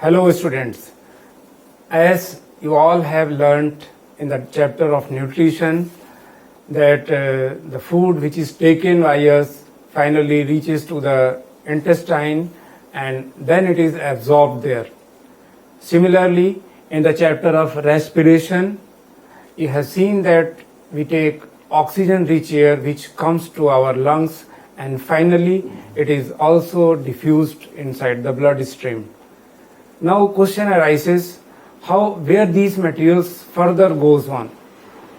Hello students, as you all have learnt in the chapter of nutrition that the food which is taken by us finally reaches to the intestine and then it is absorbed there. Similarly, in the chapter of respiration, you have seen that we take oxygen-rich air which comes to our lungs and finally it is also diffused inside the bloodstream. Now question arises, where these materials further goes on.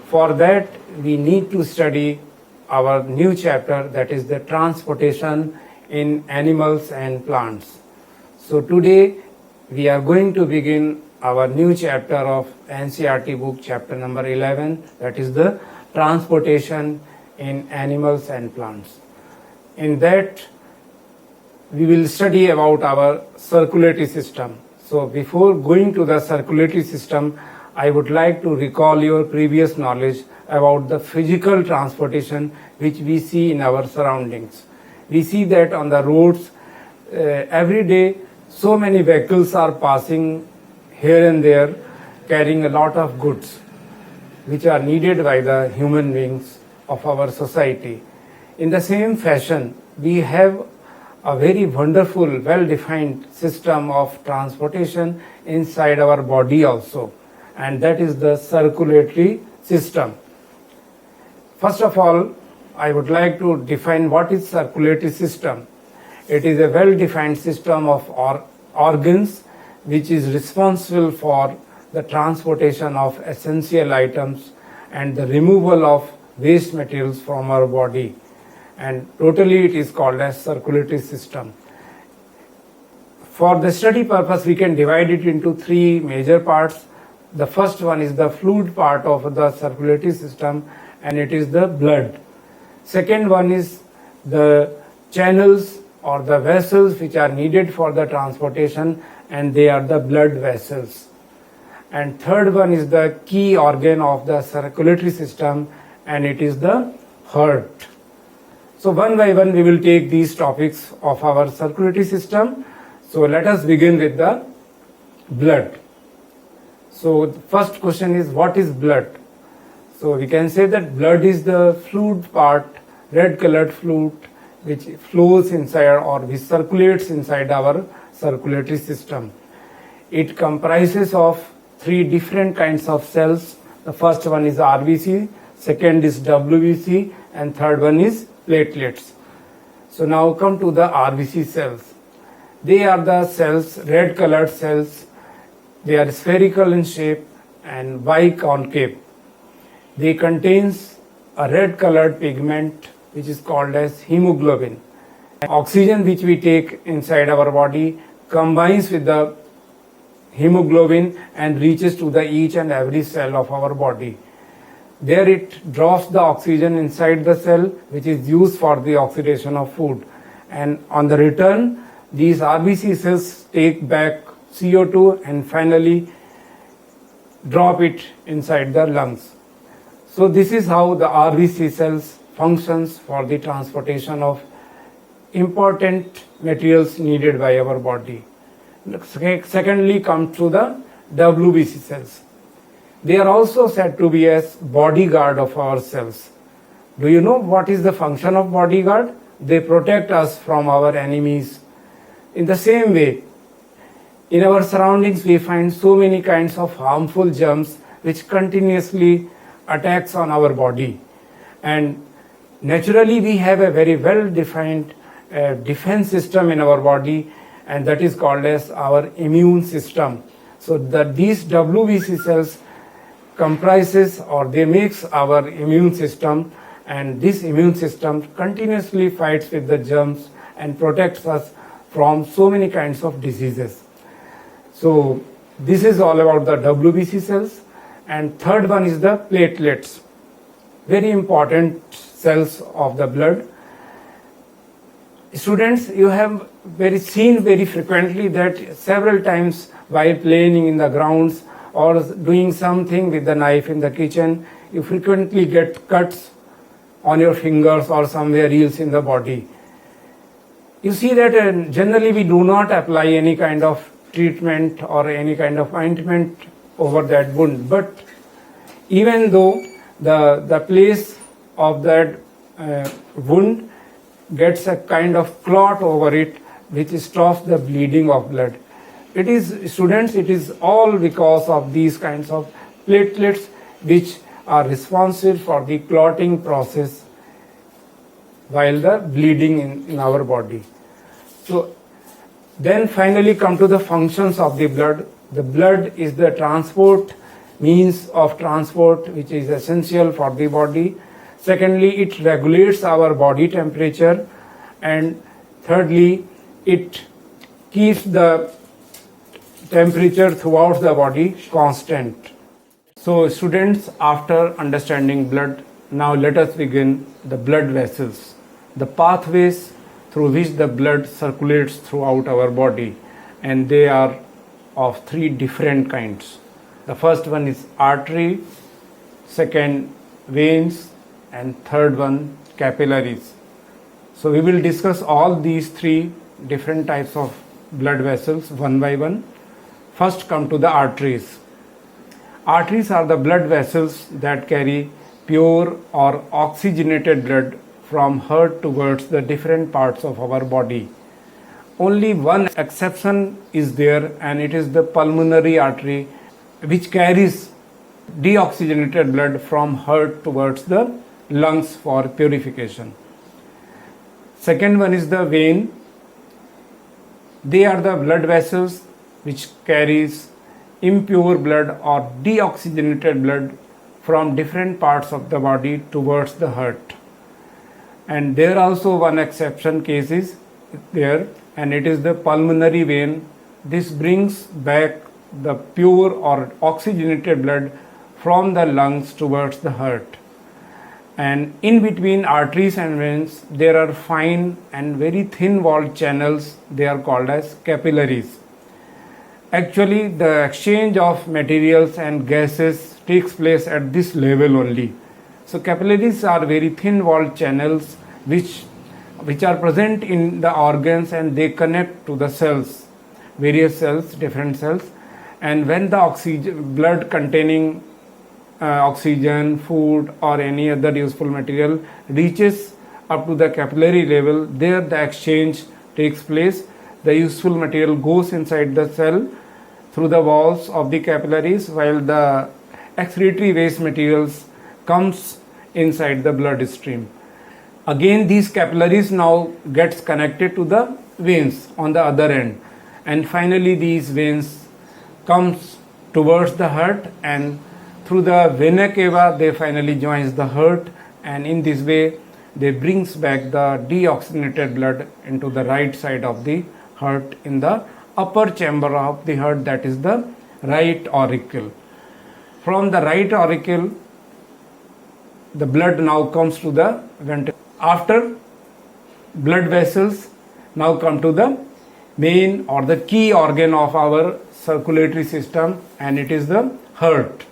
For that we need to study our new chapter, that is the transportation in animals and plants. So today we are going to begin our new chapter of NCERT book, chapter number 11, that is the transportation in animals and plants. In that we will study about our circulatory system. So before going to the circulatory system, I would like to recall your previous knowledge about the physical transportation which we see in our surroundings. We see that on the roads every day so many vehicles are passing here and there carrying a lot of goods which are needed by the human beings of our society. In the same fashion, we have a very wonderful, well-defined system of transportation inside our body also, and that is the circulatory system. First of all, I would like to define what is circulatory system. It is a well-defined system of organs which is responsible for the transportation of essential items and the removal of waste materials from our body. And totally it is called as circulatory system. For the study purpose, we can divide it into three major parts. The first one is the fluid part of the circulatory system, and it is the blood. Second one is the channels or the vessels which are needed for the transportation, and they are the blood vessels. And third one is the key organ of the circulatory system, and it is the heart. So one by one we will take these topics of our circulatory system. So let us begin with the blood. So the first question is, what is blood? So we can say that blood is the fluid part, red colored fluid which flows inside or which circulates inside our circulatory system. It comprises of three different kinds of cells. The first one is RBC, second is WBC, and third one is platelets. So now come to the RBC cells. They are the cells, red colored cells. They are spherical in shape and biconcave. They contains a red colored pigment which is called as hemoglobin. Oxygen which we take inside our body combines with the hemoglobin and reaches to the each and every cell of our body. There it drops the oxygen inside the cell which is used for the oxidation of food, and on the return these RBC cells take back CO2 and finally drop it inside the lungs. So this is how the RBC cells functions for the transportation of important materials needed by our body. Secondly, come to the WBC cells. They are also said to be as bodyguard of our cells. Do you know what is the function of bodyguard? They protect us from our enemies. In the same way, in our surroundings we find so many kinds of harmful germs which continuously attacks on our body. And naturally we have a very well-defined defense system in our body, and that is called as our immune system. So these WBC cells comprises or they makes our immune system, and this immune system continuously fights with the germs and protects us from so many kinds of diseases. So this is all about the WBC cells. And third one is the platelets, very important cells of the blood. Students, you have seen very frequently that several times while playing in the grounds or doing something with the knife in the kitchen, you frequently get cuts on your fingers or somewhere else in the body. You see that generally we do not apply any kind of treatment or any kind of ointment over that wound. But even though the place of that wound gets a kind of clot over it, which stops the bleeding of blood. It is all because of these kinds of platelets which are responsible for the clotting process while the bleeding in our body. So then finally come to the functions of the blood. The blood is the means of transport which is essential for the body. Secondly, it regulates our body temperature, and thirdly, it keeps the temperature throughout the body constant. So students, after understanding blood, now let us begin the blood vessels, the pathways through which the blood circulates throughout our body, and they are of three different kinds. The first one is artery, second veins, and third one capillaries. So we will discuss all these three different types of blood vessels one by one. First come to the arteries. Arteries are the blood vessels that carry pure or oxygenated blood from heart towards the different parts of our body. Only one exception is there, and it is the pulmonary artery, which carries deoxygenated blood from heart towards the lungs for purification. Second one is the vein. They are the blood vessels which carries impure blood or deoxygenated blood from different parts of the body towards the heart. And there also one exception case is there, and it is the pulmonary vein. This brings back the pure or oxygenated blood from the lungs towards the heart. And in between arteries and veins, there are fine and very thin walled channels. They are called as capillaries. Actually, the exchange of materials and gases takes place at this level only. So capillaries are very thin walled channels which are present in the organs, and they connect to the cells, various cells, different cells. And when the blood containing oxygen, food, or any other useful material reaches up to the capillary level, there the exchange takes place. The useful material goes inside the cell through the walls of the capillaries, while the excretory waste materials comes inside the blood stream. Again, these capillaries now gets connected to the veins on the other end, and finally these veins comes towards the heart, and through the vena cava they finally joins the heart, and in this way they brings back the deoxygenated blood into the right side of the heart in the upper chamber of the heart, that is the right auricle. From the right auricle, the blood now comes to the ventricle. After blood vessels, now come to the main or the key organ of our circulatory system, and it is the heart.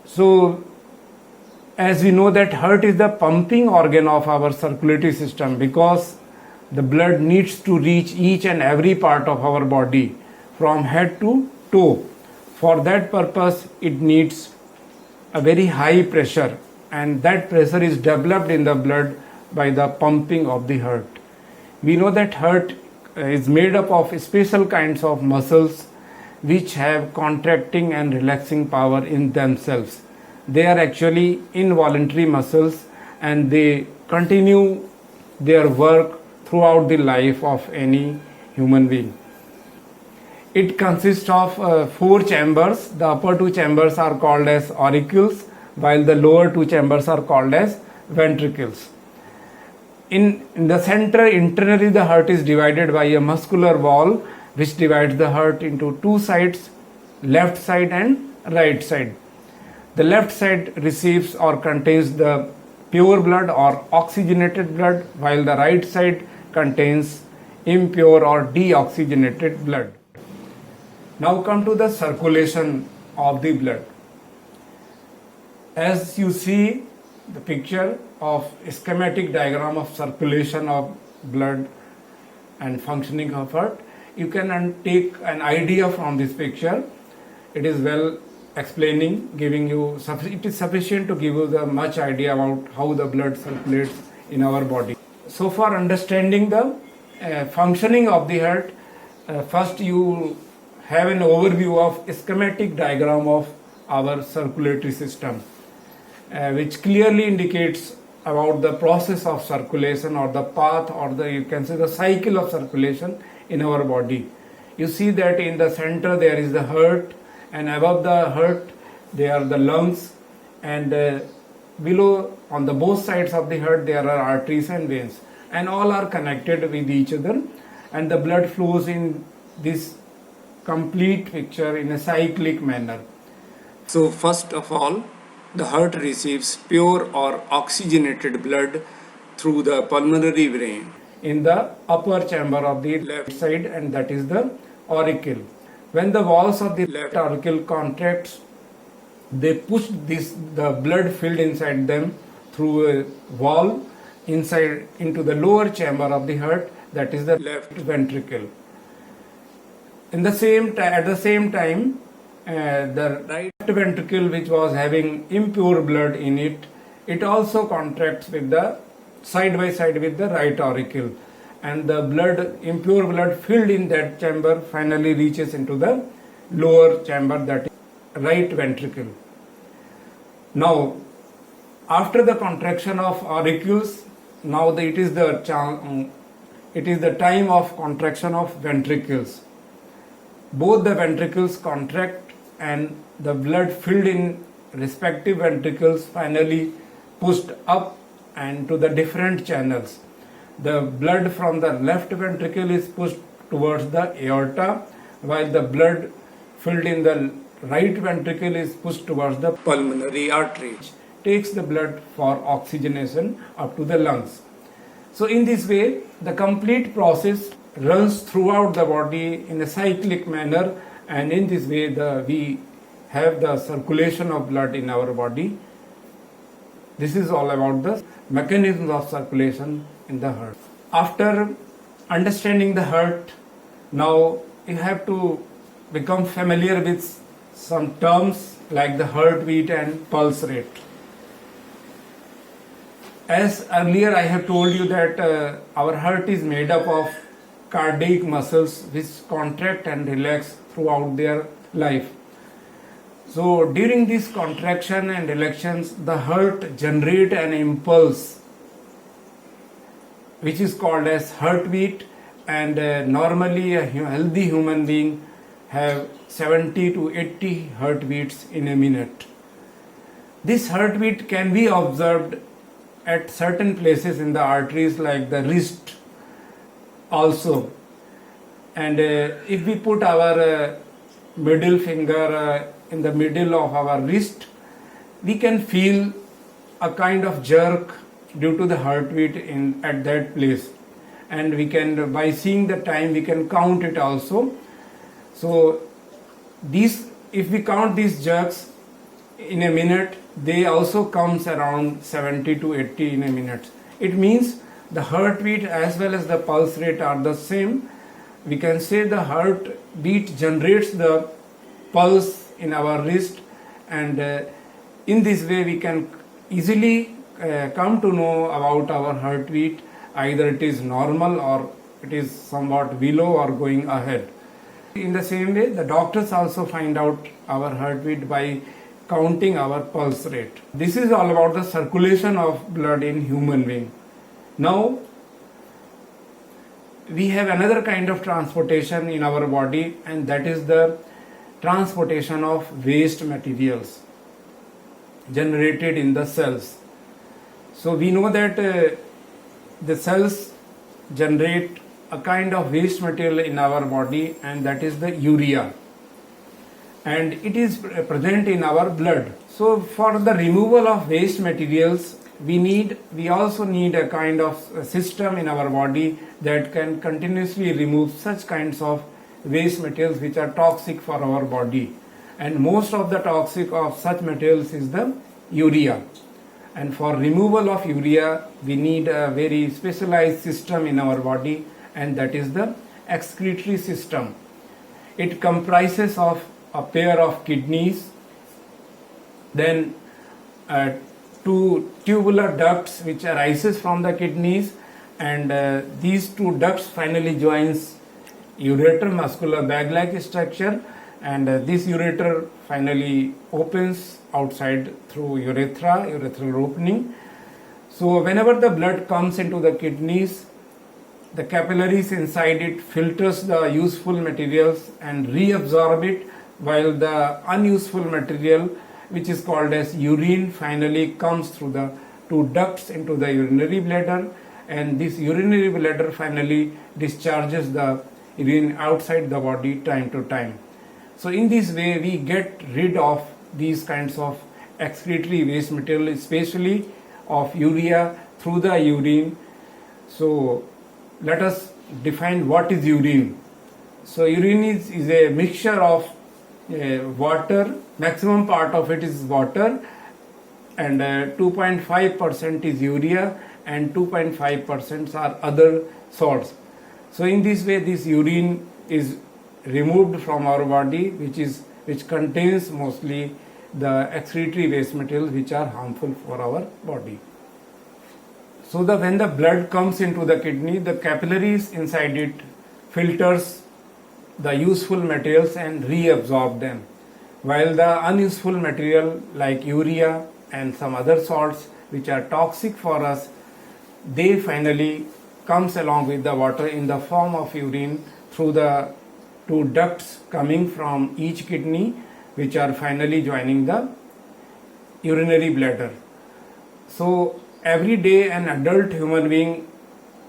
So as we know that heart is the pumping organ of our circulatory system, because the blood needs to reach each and every part of our body from head to toe. For that purpose it needs a very high pressure, and that pressure is developed in the blood by the pumping of the heart. We know that heart is made up of special kinds of muscles which have contracting and relaxing power in themselves. They are actually involuntary muscles, and they continue their work throughout the life of any human being. It consists of 4 chambers. The upper 2 chambers are called as auricles, while the lower 2 chambers are called as ventricles. In the center, internally, the heart is divided by a muscular wall which divides the heart into 2 sides, left side and right side. The left side receives or contains the pure blood or oxygenated blood, while the right side contains impure or deoxygenated blood. Now come to the circulation of the blood. As you see the picture of schematic diagram of circulation of blood, and functioning of heart. You can take an idea from this picture. It is well explaining, giving you, it is sufficient to give you the much idea about how the blood circulates in our body. So for understanding the functioning of the heart, first you have an overview of a schematic diagram of our circulatory system, which clearly indicates about the process of circulation or the path or the, you can say, the cycle of circulation in our body. You see that in the center there is the heart, and above the heart there are the lungs, and below on the both sides of the heart there are arteries and veins, and all are connected with each other, and the blood flows in this complete picture in a cyclic manner. So first of all, the heart receives pure or oxygenated blood through the pulmonary vein in the upper chamber of the left side, and that is the auricle. When the walls of the left auricle contracts, they push the blood filled inside them through a wall inside into the lower chamber of the heart, that is the left ventricle. At the same time, the right ventricle, which was having impure blood in it, it also contracts with the side by side with the right auricle, and the impure blood filled in that chamber finally reaches into the lower chamber, that is right ventricle. Now, after the contraction of auricles, now it is the time of contraction of ventricles. Both the ventricles contract, and the blood filled in respective ventricles finally pushed up and to the different channels. The blood from the left ventricle is pushed towards the aorta, while the blood filled in the right ventricle is pushed towards the pulmonary artery, which takes the blood for oxygenation up to the lungs. So in this way, the complete process runs throughout the body in a cyclic manner, and in this way we have the circulation of blood in our body. This is all about the mechanisms of circulation in the heart. After understanding the heart, now you have to become familiar with some terms like the heartbeat and pulse rate. As earlier I have told you that our heart is made up of cardiac muscles which contract and relax throughout their life. So during this contraction and relaxations, the heart generates an impulse which is called as heartbeat, and normally a healthy human being have 70 to 80 heartbeats in a minute. This heartbeat can be observed at certain places in the arteries like the wrist also, and if we put our middle finger in the middle of our wrist, we can feel a kind of jerk due to the heartbeat at that place, and we can, by seeing the time, we can count it also. So if we count these jerks in a minute, they also comes around 70 to 80 in a minute. It means the heartbeat as well as the pulse rate are the same. We can say the heartbeat generates the pulse in our wrist, and in this way we can easily come to know about our heartbeat, either it is normal or it is somewhat below or going ahead. In the same way, the doctors also find out our heartbeat by counting our pulse rate. This is all about the circulation of blood in human being. Now, we have another kind of transportation in our body, and that is the transportation of waste materials generated in the cells. So we know that the cells generate a kind of waste material in our body, and that is the urea, and it is present in our blood. So for the removal of waste materials, we also need a kind of system in our body that can continuously remove such kinds of waste materials which are toxic for our body, and most of the toxic of such materials is the urea. And for removal of urea, we need a very specialized system in our body, and that is the excretory system. It comprises of a pair of kidneys, then two tubular ducts which arises from the kidneys, and these two ducts finally joins ureter, muscular bag-like structure, and this ureter finally opens outside through urethral opening. So whenever the blood comes into the kidneys, the capillaries inside it filters the useful materials and reabsorb it, while the unuseful material, which is called as urine, finally comes through the two ducts into the urinary bladder, and this urinary bladder finally discharges the urine outside the body time to time. So in this way we get rid of these kinds of excretory waste material, especially of urea through the urine. So let us define what is urine. So urine is a mixture of water, maximum part of it is water, and 2.5% is urea and 2.5% are other salts. So in this way this urine is removed from our body, which contains mostly the excretory waste materials which are harmful for our body. So when the blood comes into the kidney, the capillaries inside it filters the useful materials and reabsorb them, while the unuseful material like urea and some other salts which are toxic for us, they finally comes along with the water in the form of urine through the two ducts coming from each kidney, which are finally joining the urinary bladder. So every day an adult human being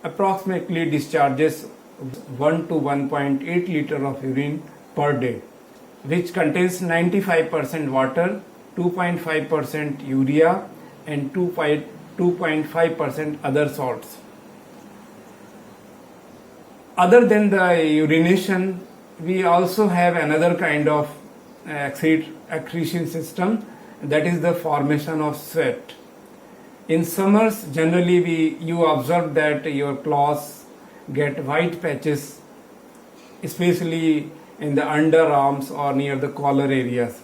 approximately discharges 1 to 1.8 liter of urine per day, which contains 95% water, 2.5% urea and 2.5% other salts. Other than the urination, we also have another kind of excretion system, that is the formation of sweat. In summers, generally you observe that your clothes get white patches, especially in the underarms or near the collar areas.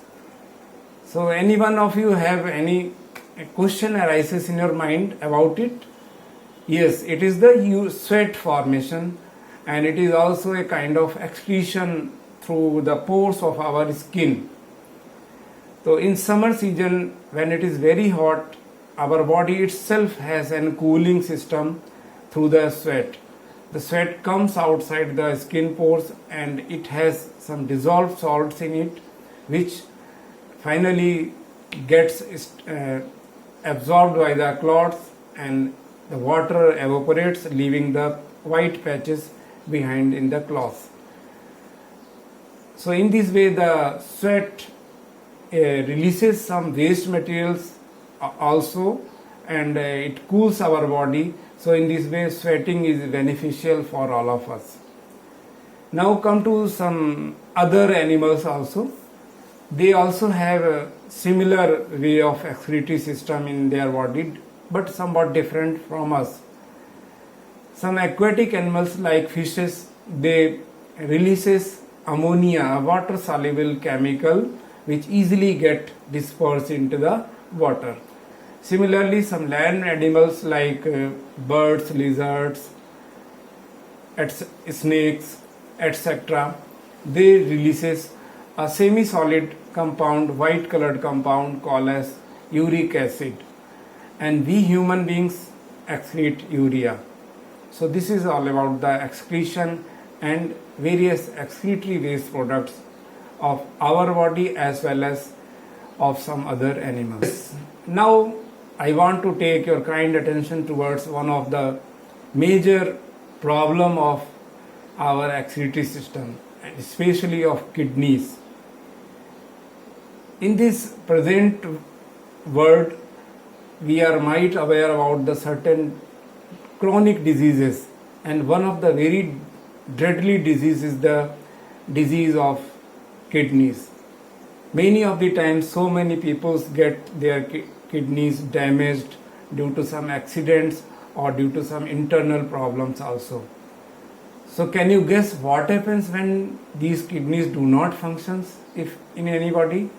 So any one of you have any question arises in your mind about it? Yes, it is the sweat formation, and it is also a kind of excretion through the pores of our skin. So in summer season, when it is very hot, our body itself has a cooling system through the sweat. The sweat comes outside the skin pores and it has some dissolved salts in it, which finally gets absorbed by the clots, and the water evaporates, leaving the white patches behind in the cloths. So in this way the sweat releases some waste materials also, and it cools our body. So in this way sweating is beneficial for all of us. Now come to some other animals also. They also have a similar way of excretory system in their body, but somewhat different from us. Some aquatic animals like fishes, they releases ammonia, a water soluble chemical which easily get dispersed into the water. Similarly, some land animals like birds, lizards, snakes, etc., they releases a semi-solid compound, white colored compound called as uric acid, and we human beings excrete urea. So this is all about the excretion and various excretory waste products of our body as well as of some other animals. Now I want to take your kind attention towards one of the major problem of our excretory system, especially of kidneys. In this present world, we are might aware about the certain chronic diseases, and one of the very deadly diseases is the disease of kidneys. Many of the times, so many people get their kidneys damaged due to some accidents or due to some internal problems also. So can you guess what happens when these kidneys do not function if in anybody?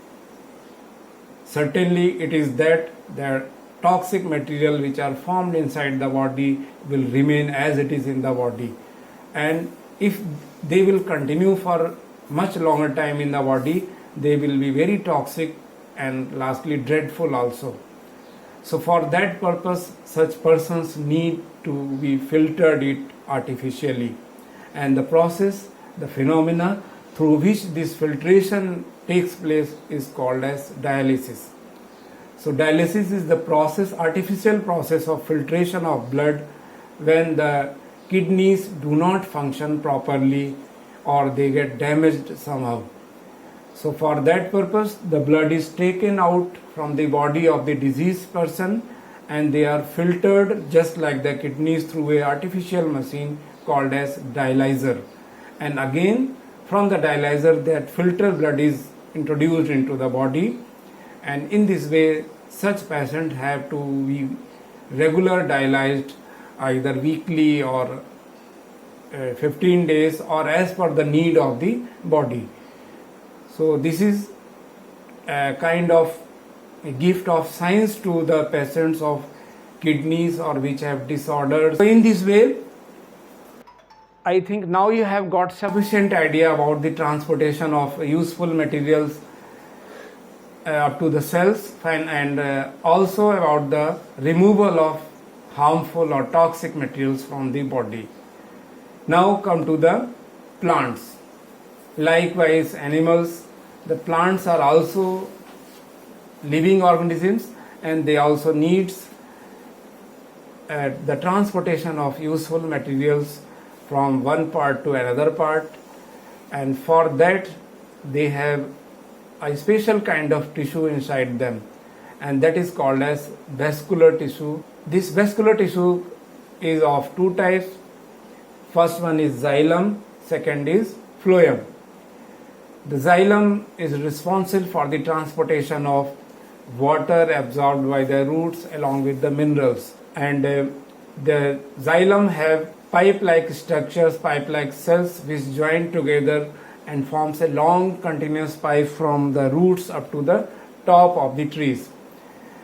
Certainly it is that the toxic material which are formed inside the body will remain as it is in the body, and if they will continue for much longer time in the body, they will be very toxic and lastly dreadful also. So for that purpose, such persons need to be filtered it artificially, and the process, the phenomena through which this filtration takes place is called as dialysis. So dialysis is the process, artificial process of filtration of blood when the kidneys do not function properly or they get damaged somehow. So for that purpose, the blood is taken out from the body of the diseased person and they are filtered just like the kidneys through a artificial machine called as dialyzer. And again, from the dialyzer, that filtered blood is introduced into the body, and in this way such patients have to be regular dialyzed either weekly or 15 days or as per the need of the body. So this is a kind of a gift of science to the patients of kidneys or which have disorders. So in this way, I think now you have got sufficient idea about the transportation of useful materials up to the cells, and also about the removal of harmful or toxic materials from the body. Now come to the plants. Likewise, animals, the plants are also living organisms and they also needs the transportation of useful materials from one part to another part, and for that they have a special kind of tissue inside them, and that is called as vascular tissue. This vascular tissue is of two types. First one is xylem, second is phloem. The xylem is responsible for the transportation of water absorbed by the roots along with the minerals, and the xylem have pipe-like structures, pipe-like cells which join together and forms a long continuous pipe from the roots up to the top of the trees.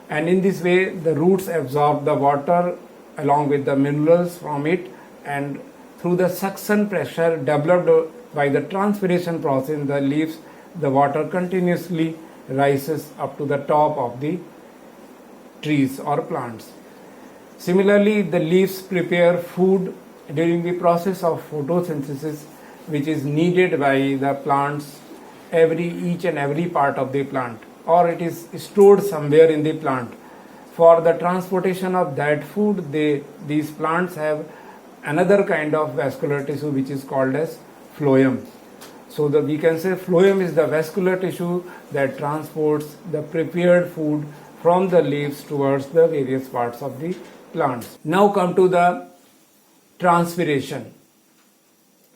And in this way the roots absorb the water along with the minerals from it, and through the suction pressure developed by the transpiration process in the leaves, the water continuously rises up to the top of the trees or plants. Similarly, the leaves prepare food during the process of photosynthesis, which is needed by the plants, each and every part of the plant, or it is stored somewhere in the plant. For the transportation of that food, these plants have another kind of vascular tissue which is called as phloem. So we can say phloem is the vascular tissue that transports the prepared food from the leaves towards the various parts of the plants. Now come to the transpiration,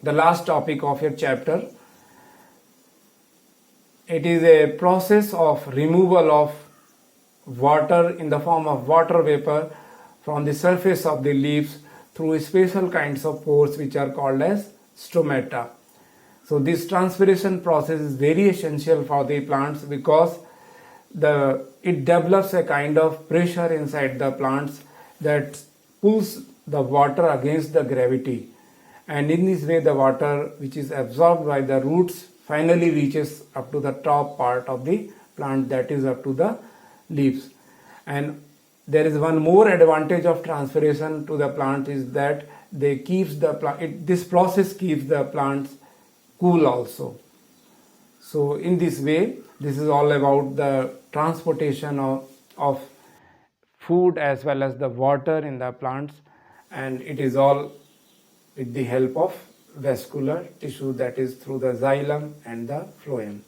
the last topic of your chapter. It is a process of removal of water in the form of water vapor from the surface of the leaves through special kinds of pores which are called as stomata. So this transpiration process is very essential for the plants because it develops a kind of pressure inside the plants that pulls the water against the gravity, and in this way the water which is absorbed by the roots finally reaches up to the top part of the plant, that is up to the leaves. And there is one more advantage of transpiration to the plant is that this process keeps the plants cool also. So in this way, this is all about the transportation of food as well as the water in the plants, and it is all with the help of vascular tissue, that is through the xylem and the phloem.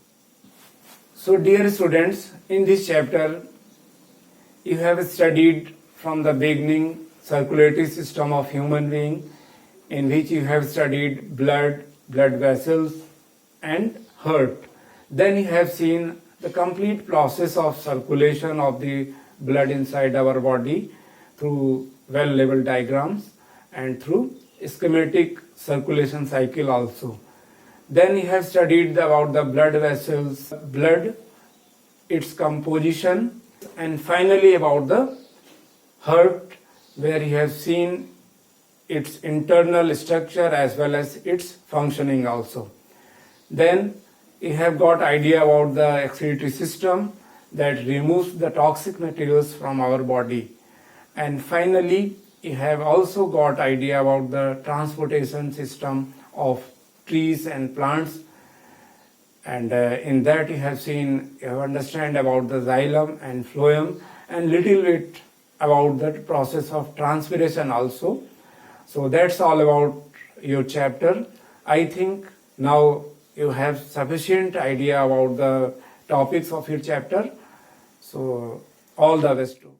So dear students, in this chapter you have studied from the beginning circulatory system of human being, in which you have studied blood vessels and heart. Then you have seen the complete process of circulation of the blood inside our body through well-labeled diagrams and through schematic circulation cycle also. Then he has studied about the blood vessels, blood, its composition, and finally about the heart, where he has seen its internal structure as well as its functioning also. Then you have got idea about the excretory system that removes the toxic materials from our body. And finally, you have also got idea about the transportation system of trees and plants. And in that you have understand about the xylem and phloem and little bit about the process of transpiration also. So that's all about your chapter. I think now you have sufficient idea about the topics of your chapter. So all the best to